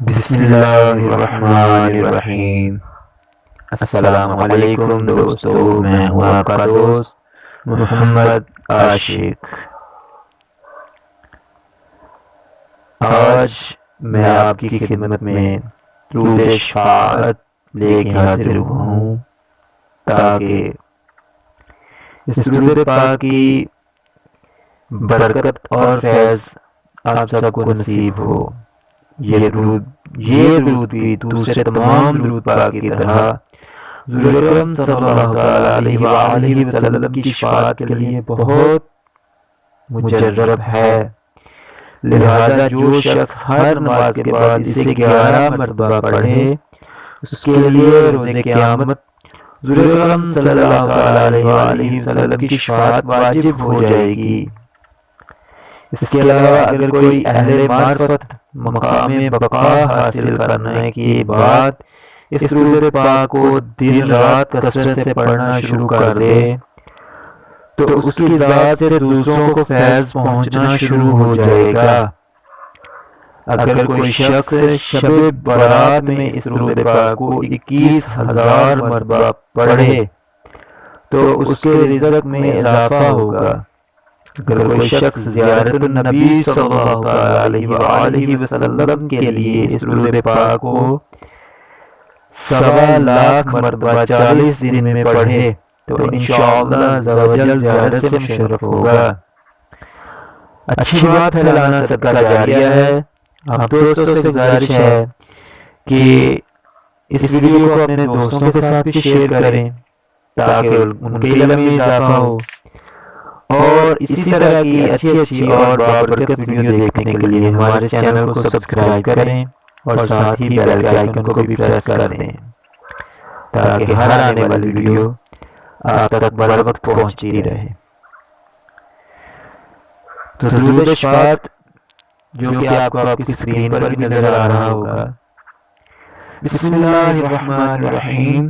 بسم اللہ الرحمن الرحیم۔ السلام علیکم دوستو، میں ہوں آپ کا دوست محمد عاشق۔ آج میں آپ کی خدمت میں درود شفاعت لے کے حاضر ہوا ہوں تاکہ اس درود پاک کی برکت اور فیض آپ سب کو نصیب ہو۔ یہ درود بھی دوسرے تمام درود پاک کی طرح حضور اکرم صلی اللہ علیہ وآلہ وسلم کی شفاعت کے لیے بہت مجرب ہے، لہذا جو شخص ہر نماز کے بعد اسے 11 مرتبہ پڑھے اس کے لیے روز قیامت حضور اکرم صلی اللہ علیہ وآلہ وسلم کی شفاعت واجب ہو جائے گی۔ اس کے علاوہ اگر کوئی اہل معرفت مقام بقا حاصل کرنے کے بعد اس درود پاک کو دن رات کثرت سے پڑھنا شروع کر دے تو اس کی ذات سے دوسروں کو فیض پہنچنا شروع ہو جائے گا۔ اگر کوئی شخص شب برات میں اس درود پاک کو 21,000 مرتبہ پڑھے تو اس کے رزق میں اضافہ ہوگا۔ اگر کوئی شخص زیارت النبی صلی اللہ علیہ وآلہ وسلم کے لیے اس درود پاک کو 1.25 لاکھ مرتبہ 40 دن میں پڑھے تو انشاءاللہ عز و جل زیارت سے مشرف ہوگا۔ اچھی بات پھیلانا صدقہ جاریہ ہے۔ آپ دوستوں سے گزارش ہے کہ اس ویڈیو کو اپنے دوستوں کے ساتھ بھی شیئر کریں تاکہ ان کے علم میں اضافہ ہو، اور اسی طرح کی اچھی اور بابرکت ویڈیو دیکھنے کے لیے ہمارے چینل کو سبسکرائب کریں اور ساتھ ہی بیل کے آئیکن کو بھی پریس کر دیں تاکہ ہر آنے والی ویڈیو آپ تک بر وقت پہنچتی رہے۔ تو درود شفاعت جو کہ آپ کو آپ کی اسکرین پر بھی نظر آ رہا ہوگا۔ بسم اللہ الرحمن الرحیم۔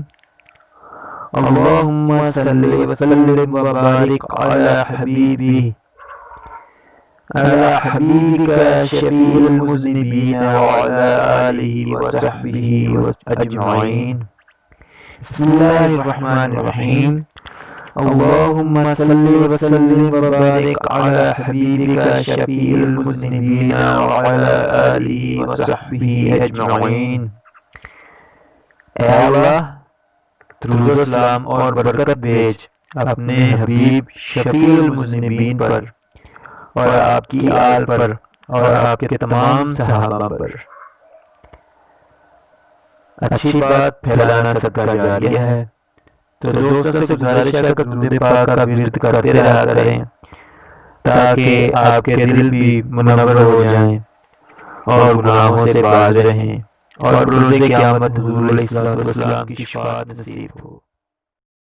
اللہم صلی وسلم وبارک علی حبیبک شفیع المذنبین وعلی آلہ وصحبہ اجمعین۔ بسم اللہ الرحمن الرحیم۔ اللہم صلی وسلم وبارک علی حبیبک شفیع المذنبین وعلی آلہ وصحبہ اجمعین۔ اے اللہ، درود و سلام اور برکت بھیج اپنے حبیب شفیع المذنبین پر اور آپ کی آل پر اور آپ کے تمام صحابہ پر۔ اچھی بات پھیلانا صدقہ جاریہ ہے، تو دوستوں سے گزارش ہے کہ درود پاک کا ورد کرتے رہا کریں تاکہ آپ کے دل بھی منور ہو جائیں اور گناہوں سے باز رہیں اور روز قیامت حضور علیہ السلام کی شفاعت نصیب ہو۔